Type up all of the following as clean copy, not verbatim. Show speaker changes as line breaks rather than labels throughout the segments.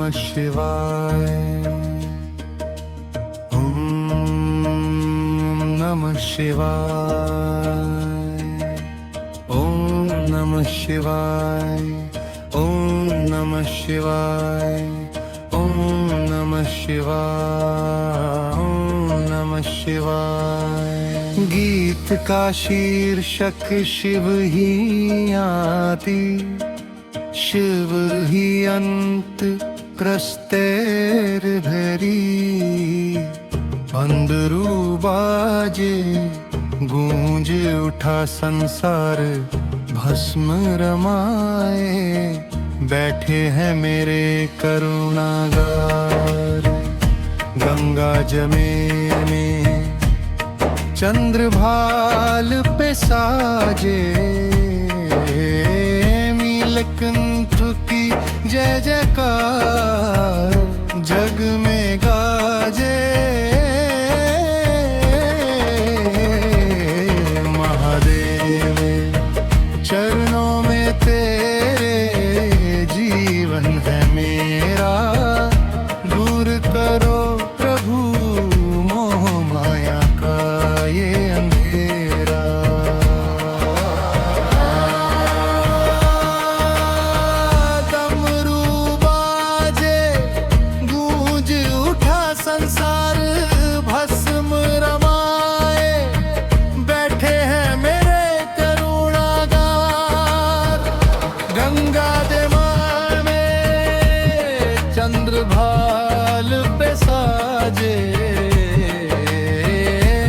नमः शिवाय। ओम नमः शिवाय। ओम नमः शिवाय। ओम नमः शिवाय। ओम नमः शिवाय। ओम नमः शिवाय। गीत का शीर्षक शिव ही आदि, शिव ही अंत प्रस्तेर्भरी। अंदरू बाजे गूंज उठा संसार, भस्म रमाए बैठे हैं मेरे करुणागार। गंगा जमे में चंद्रभाल पे साजे, नीलकंठ की जय जयकार जग में गाजे। महादेव चरणों में तेरे जीवन है मेरा, दूर करो प्रभु मोह माया का ये अंधेरा। डमरू बाजे गूंज उठा संसार, भस्म रमाए बैठे हैं मेरे करुणागार। गंगा जमुना में चंद्रभाल पे साजे,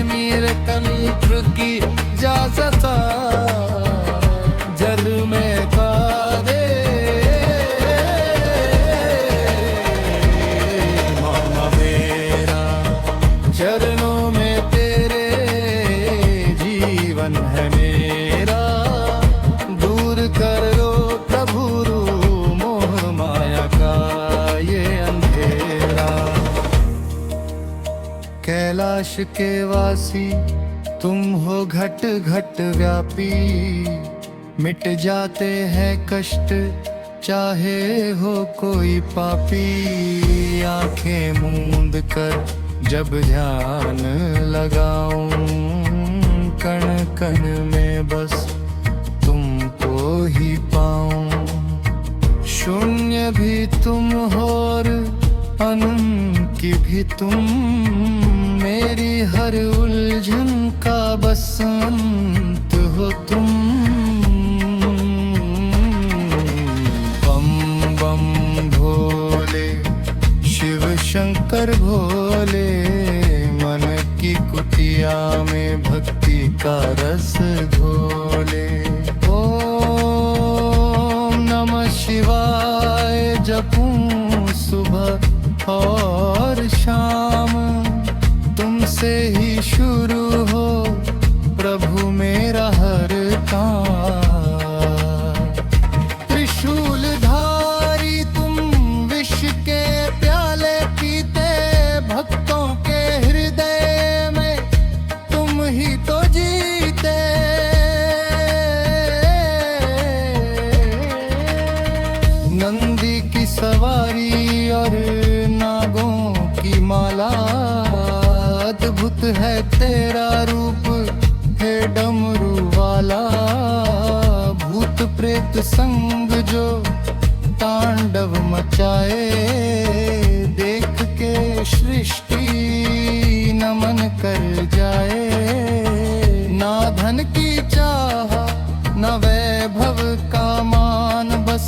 नीलकंठ की जासता जल में कादे। मामा मेरा चरणों में तेरे जीवन है मेरा, दूर कर लो प्रभु मोह माया का ये अंधेरा। कैलाश के वासी तुम हो घट घट व्यापी, मिट जाते हैं कष्ट चाहे हो कोई पापी। आंखें मूंद कर जब ध्यान लगाऊं, कण कण में बस तुमको ही पाऊं। शून्य भी तुम हो और अनंत भी तुम, मेरी हर उलझन का बसंत हो तुम। बम बम भोले शिव शंकर भोले, मन की कुटिया में भक्ति का रस घोले। ओम नमः शिवाय जपूं सुबह और शाम, तुमसे ही शुरू हो प्रभु मेरा हर काम। त्रिशूलधारी तुम विष के प्याले पीते, भक्तों के हृदय में तुम ही तो जीते। नंदी की सवारी और नागों की माला, अद्भुत है तेरा रूप हे डमरू वाला। भूत प्रेत संग जो तांडव मचाए, देख के सृष्टि नमन कर जाए। ना धन की चाह न वैभव का मान, बस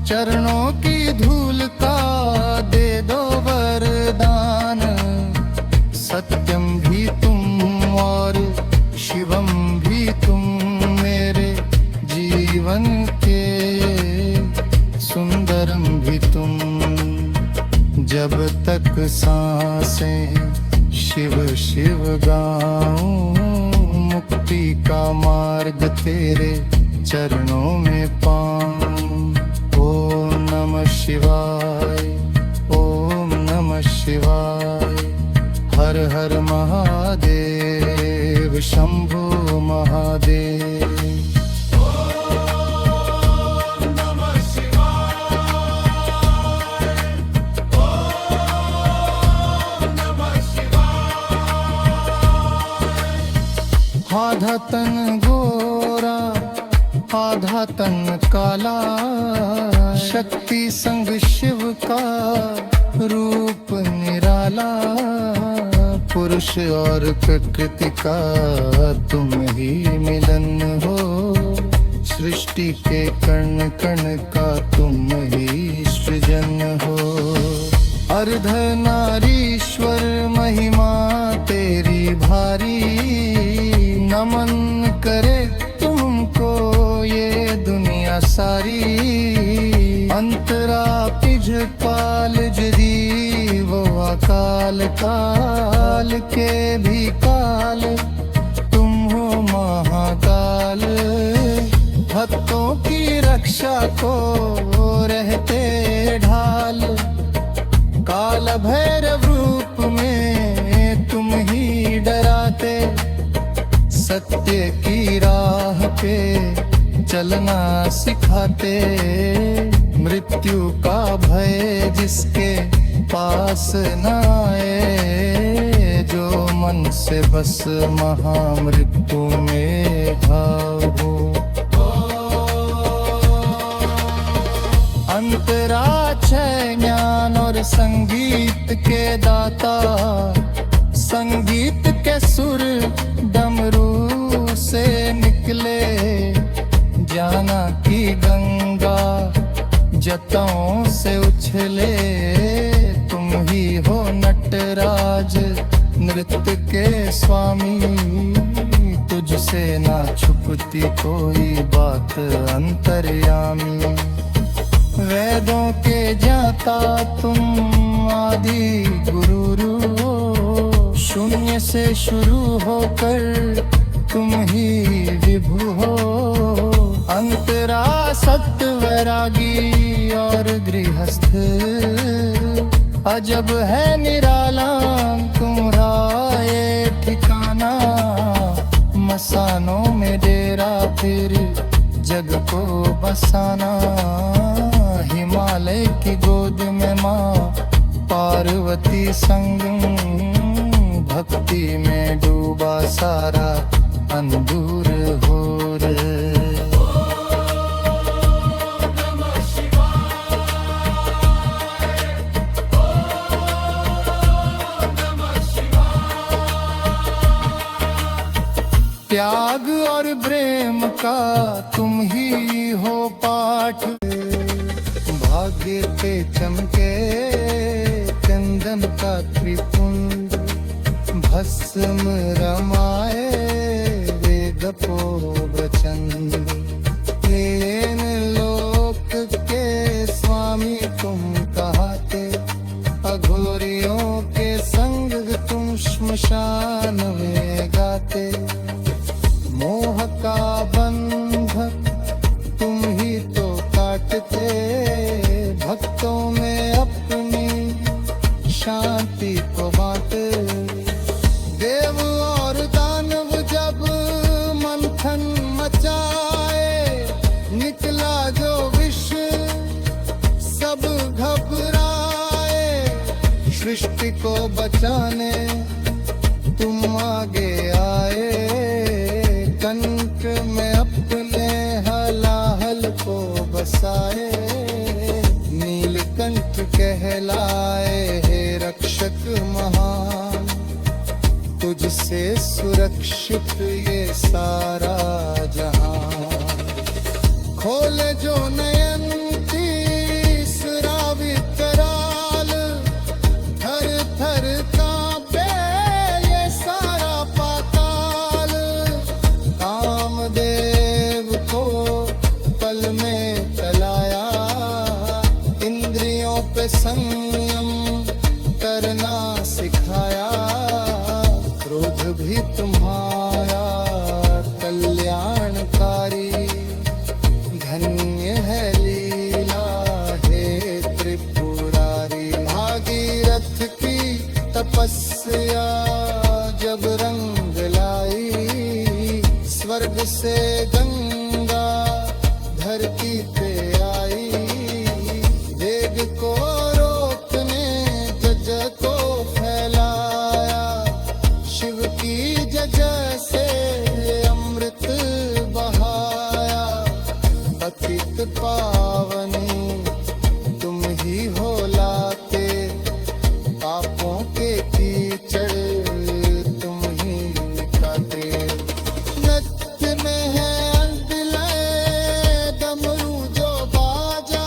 चरणों की धूल का दे दो वरदान। सत्यम भी तुम और शिवम भी तुम, मेरे जीवन के सुंदरम भी तुम। जब तक सांसें शिव शिव गाऊं, मुक्ति का मार्ग तेरे चरणों में पाऊं। ओम नमः शिवाय। ओम नमः शिवाय। हर हर महादेव शंभो महादेव। ओम नमः शिवाय। आधा तन गोरा आधा तन काला, शक्ति संग शिव का रूप निराला। पुरुष और प्रकृति का तुम ही मिलन हो, सृष्टि के कण कण का तुम ही सृजन हो। अर्धनारीश्वर महिमा तेरी भारी, नमन करे तुमको ये दुनिया सारी। अंतरा पिझ कालज दीवो अकाल, काल के भी काल तुम हो महाकाल। भक्तों की रक्षा को रहते ढाल, काल भैरव रूप में तुम ही डराते। सत्य की राह पे चलना सिखाते, मृत्यु का भय जिसके पास न आए। जो मन से बस महामृत्यु में घाव हो। अंतरा छह ज्ञान और संगीत के दाता, संगीत के सुर डमरू से निकले। जाना की गंगा जतों से उछले, तुम ही हो नटराज नृत्य के स्वामी। तुझसे ना छुपती कोई बात अंतर्यामी। वेदों के ज्ञाता तुम आदि गुरु, शून्य से शुरू होकर तुम ही विभु हो। अंतरा सत्य वैरागी और गृहस्थ, अजब है निराला तुम्हारा ये ठिकाना। मसानों में डेरा फिर जग को बसाना। हिमालय की गोद में माँ पार्वती संग, भक्ति में डूबा सारा अंधूर हो रे। त्याग और प्रेम का तुम ही हो पाठ। भाग्य पे चमके चंदन का त्रिपुंड, भस्म रमाए वेद को वचन। लेन लोक के स्वामी तुम कहते, अघोरियों के संग तुम श्मशान में गाते। मोह का बंधक तुम ही तो काटते, भक्तों में अपनी शांति को बांटे। देव और दानव जब मंथन मचाए, निकला जो विष सब घबराए। सृष्टि को बचाने तुम आगे आए, कंठ में अपने हलाहल को बसाए। नीलकंठ कहलाए हे रक्षक महान, तुझसे सुरक्षित ये सारा जहां। खोले जो नयन तीसरा विकराल, थर थर कांपे ये सारा पाताल। कामदेव को पल में चलाया, इंद्रियों पे संयम करना सिखाया। क्रोध भी तुम्हारा कल्याणकारी, धन्य है लीला हे त्रिपुरारी। भागीरथ की तपस्या जब रंग लाई, स्वर्ग से गंगा धरती पे आई। वेग को रोकने जज को फैलाया, शिव की जज से पावनी, तुम ही हो लाते पापों के कीचड़, तुम ही मिटाते। नृत्य में है अंतिलय डमरू जो बाजा,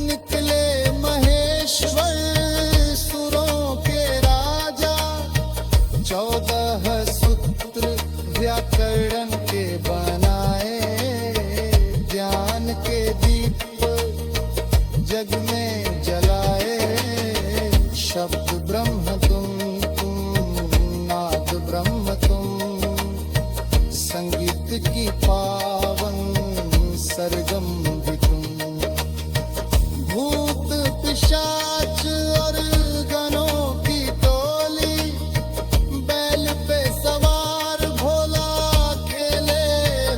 निकले महेश्वर सुरों के राजा। 14 सूत्र व्याकरण के बनाए, ज्ञान के दीप जग में जलाए। शब्द ब्रह्म तुम नाद ब्रह्म तुम, संगीत की पावन सरगम भी तुम। भूत पिशाच और गनों की टोली, बैल पे सवार भोला खेले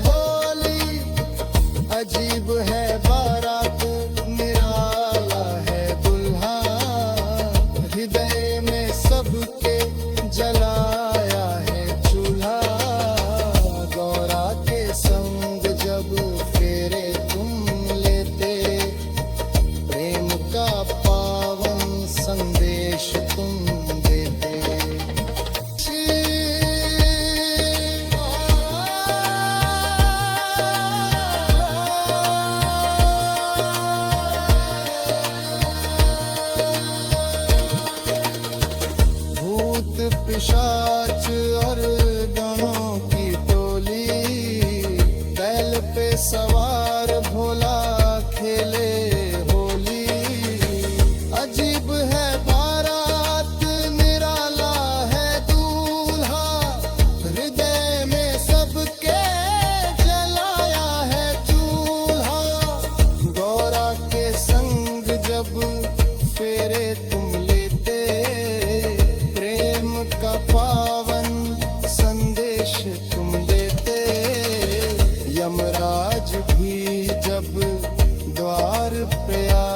होली। अजीब है बारात निराला है दुल्हा, हृदय में सबके जलाया है चूल्हा। गौरा के संग जब फेरे तुम लेते, प्रेम का पावन संदेश तुम देते। भूत पिशाच और गणों की टोली, बैल पे सवार भोला खेले होली। अजीब है बारात निराला है दूल्हा, हृदय में सबके जलाया है चूल्हा। गौरा के संग जब फेरे तुम लेते, प्रेम का पावन संदेश तुम देते। यमराज भी जब द्वार पे आए,